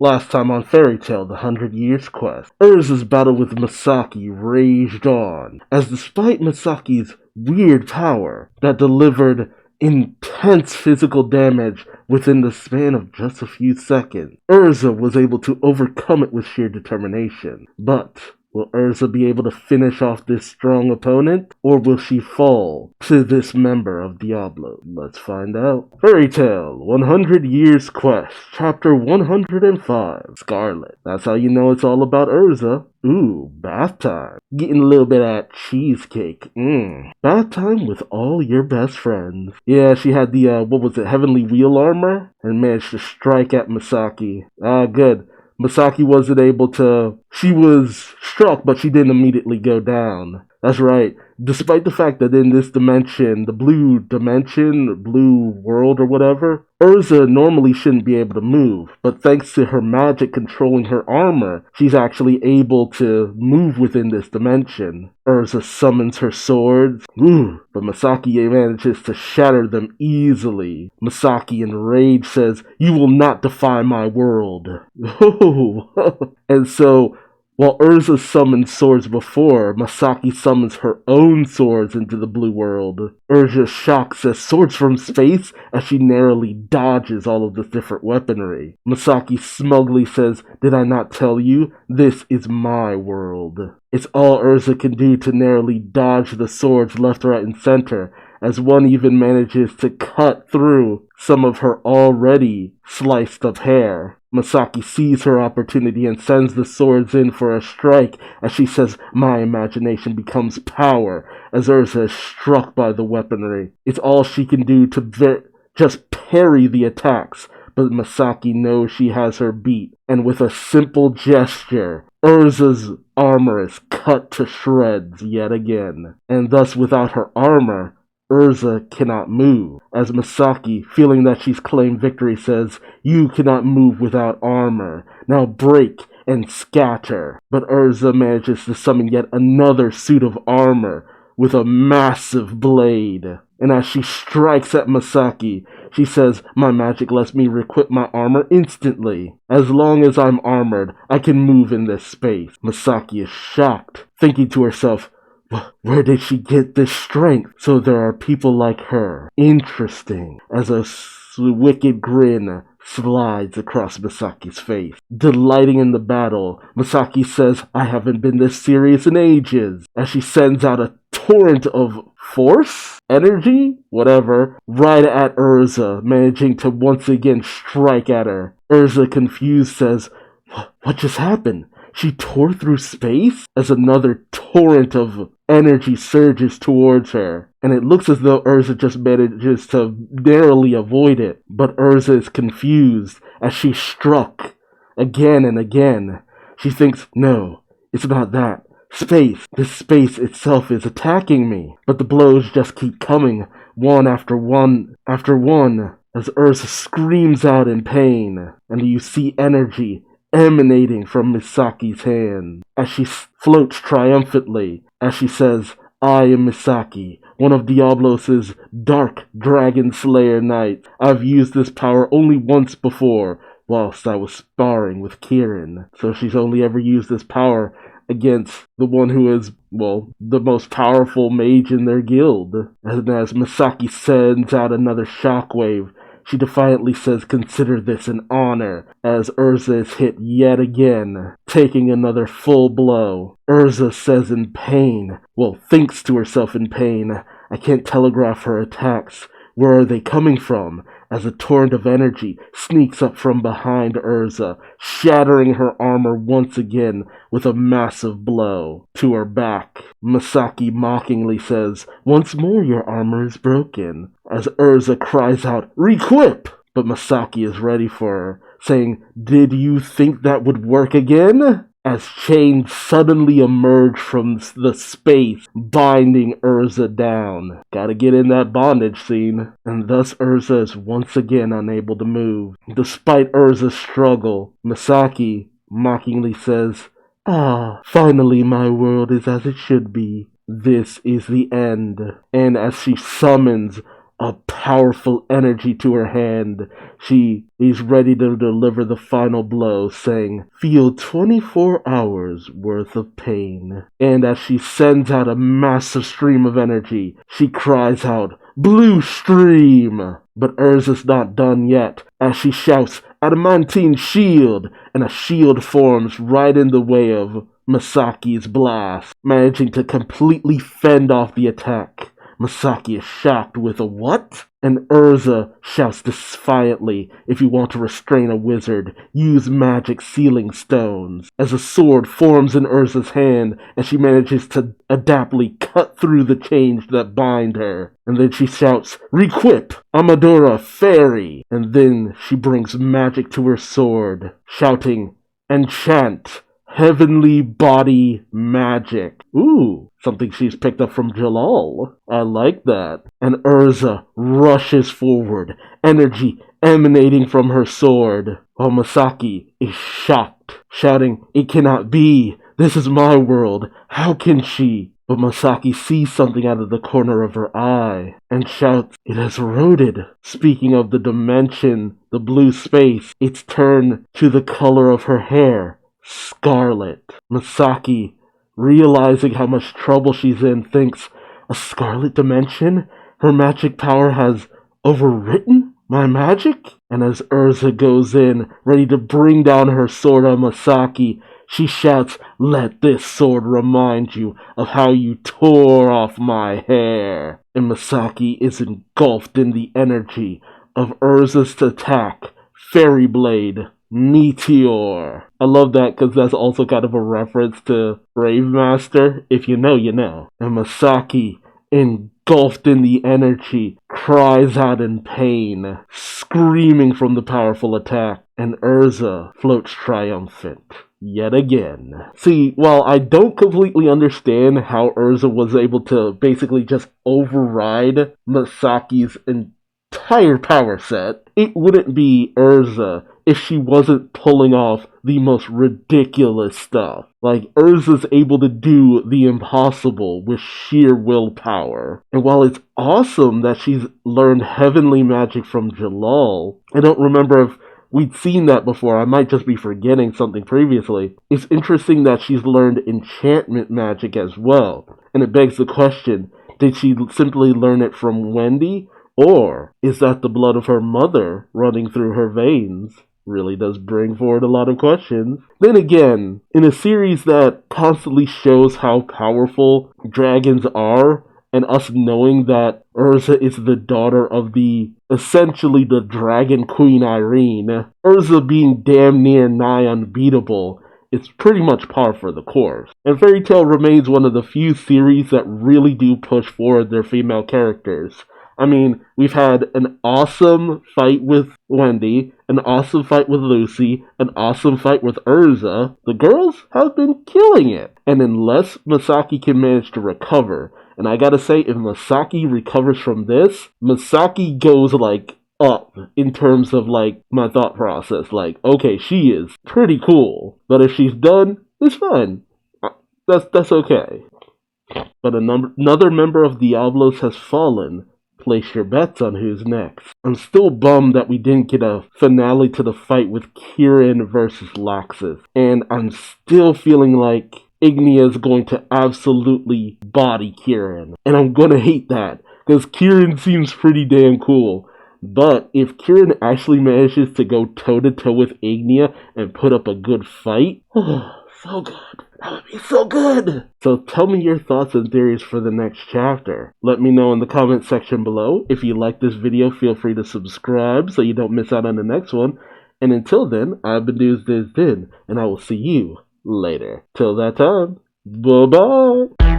Last time on Fairy Tale, the 100 Years Quest, Erza's battle with Misaki raged on, as despite Misaki's weird power that delivered intense physical damage within the span of just a few seconds, Erza was able to overcome it with sheer determination. But will Erza be able to finish off this strong opponent, or will she fall to this member of Diablo? Let's find out. Fairy Tale 100 Years Quest, Chapter 105, Scarlet. That's how you know it's all about Erza. Ooh, bath time. Getting a little bit of that cheesecake. Bath time with all your best friends. Yeah, she had the, Heavenly Wheel armor, and managed to strike at Misaki. Good. Misaki wasn't able to... She was struck, but she didn't immediately go down. That's right. Despite the fact that in this dimension, the blue world or whatever, Erza normally shouldn't be able to move, but thanks to her magic controlling her armor, she's actually able to move within this dimension. Erza summons her swords, but Misaki manages to shatter them easily. Misaki, in rage, says, "You will not defy my world." And so, while Erza summoned swords before, Misaki summons her own swords into the blue world. Erza shocked says, "Swords from space?" as she narrowly dodges all of this different weaponry. Misaki smugly says, "Did I not tell you? This is my world." It's all Erza can do to narrowly dodge the swords left, right, and center, as one even manages to cut through some of her already sliced up hair. Misaki sees her opportunity and sends the swords in for a strike as she says, "My imagination becomes power," as Erza is struck by the weaponry. It's all she can do to just parry the attacks, but Misaki knows she has her beat, and with a simple gesture, Erza's armor is cut to shreds yet again, and thus without her armor, Erza cannot move, as Misaki, feeling that she's claimed victory, says, "You cannot move without armor. Now break and scatter." But Erza manages to summon yet another suit of armor with a massive blade. And as she strikes at Misaki, she says, "My magic lets me re-equip my armor instantly. As long as I'm armored, I can move in this space." Misaki is shocked, thinking to herself, where did she get this strength? So there are people like her. Interesting. As a wicked grin slides across Misaki's face. Delighting in the battle, Misaki says, "I haven't been this serious in ages," as she sends out a torrent of force? Energy? Whatever. Right at Erza, managing to once again strike at her. Erza, confused, says, "What just happened? She tore through space?" As another torrent of energy surges towards her, and it looks as though Erza just manages to narrowly avoid it. But Erza is confused as she's struck again and again. She thinks, "No, it's not that. This space itself is attacking me." But the blows just keep coming, one after one after one, as Erza screams out in pain, and you see energy emanating from Misaki's hand as she floats triumphantly, as she says, "I am Misaki, one of Diablos' dark dragon slayer knights. I've used this power only once before, whilst I was sparring with Kirin." So she's only ever used this power against the one who is, the most powerful mage in their guild. And as Misaki sends out another shockwave, she defiantly says, "Consider this an honor," as Erza is hit yet again, taking another full blow. Erza says in pain, thinks to herself in pain, "I can't telegraph her attacks. Where are they coming from?" As a torrent of energy sneaks up from behind Erza, shattering her armor once again with a massive blow to her back. Misaki mockingly says, "Once more your armor is broken," as Erza cries out, "Re-equip!" But Misaki is ready for her, saying, "Did you think that would work again?" As chains suddenly emerge from the space, binding Erza down. Gotta get in that bondage scene. And thus Erza is once again unable to move. Despite Erza's struggle, Misaki mockingly says, "Finally my world is as it should be. This is the end." And as she summons a powerful energy to her hand. She is ready to deliver the final blow, saying, "Feel 24 hours worth of pain." And as she sends out a massive stream of energy, she cries out, "Blue stream!" But Erza's not done yet, as she shouts, "Adamantine shield!" And a shield forms right in the way of Misaki's blast, managing to completely fend off the attack. Misaki is shocked with a "what?" And Erza shouts defiantly, "If you want to restrain a wizard, use magic sealing stones." As a sword forms in Erza's hand, and she manages to adaptly cut through the chains that bind her. And then she shouts, "Requip! Amadora Fairy!" And then she brings magic to her sword, shouting, "Enchant! Heavenly body magic." Ooh, something she's picked up from Jalal. I like that. And Erza rushes forward, energy emanating from her sword, while Misaki is shocked, shouting, "It cannot be! This is my world! How can she?" But Misaki sees something out of the corner of her eye and shouts, "It has eroded." Speaking of the dimension, the blue space, it's turned to the color of her hair. Scarlet. Misaki, realizing how much trouble she's in, thinks, "A scarlet dimension? Her magic power has overwritten my magic?" And as Erza goes in, ready to bring down her sword on Misaki, she shouts, "Let this sword remind you of how you tore off my hair." And Misaki is engulfed in the energy of Erza's attack, Fairy Blade. Meteor. I love that because that's also kind of a reference to Brave Master. If you know, you know. And Misaki, engulfed in the energy, cries out in pain, screaming from the powerful attack. And Erza floats triumphant yet again. See, while I don't completely understand how Erza was able to basically just override Misaki's entire power set, it wouldn't be Erza if she wasn't pulling off the most ridiculous stuff. Like, Erza's able to do the impossible with sheer willpower. And while it's awesome that she's learned heavenly magic from Jalal, I don't remember if we'd seen that before. I might just be forgetting something previously. It's interesting that she's learned enchantment magic as well. And it begs the question, did she simply learn it from Wendy? Or is that the blood of her mother running through her veins? Really does bring forward a lot of questions. Then again, in a series that constantly shows how powerful dragons are, and us knowing that Erza is the daughter of essentially the Dragon Queen Irene, Erza being damn near nigh unbeatable, it's pretty much par for the course. And Fairy Tail remains one of the few series that really do push forward their female characters. I mean, we've had an awesome fight with Wendy, an awesome fight with Lucy, an awesome fight with Erza. The girls have been killing it. And unless Misaki can manage to recover, and I gotta say, if Misaki recovers from this, Misaki goes like up in terms of like my thought process. Like, okay, she is pretty cool, but if she's done, it's fine. That's okay. But another member of Diablos has fallen. Place your bets on who's next. I'm still bummed that we didn't get a finale to the fight with Kieran versus Laxus. And I'm still feeling like Ignia is going to absolutely body Kieran. And I'm gonna hate that, because Kieran seems pretty damn cool. But if Kieran actually manages to go toe-to-toe with Ignia and put up a good fight, so good. That would be so good! So tell me your thoughts and theories for the next chapter. Let me know in the comment section below. If you like this video, feel free to subscribe so you don't miss out on the next one. And until then, I've been Duuz-Diz-Din, and I will see you later. Till that time, bye-bye!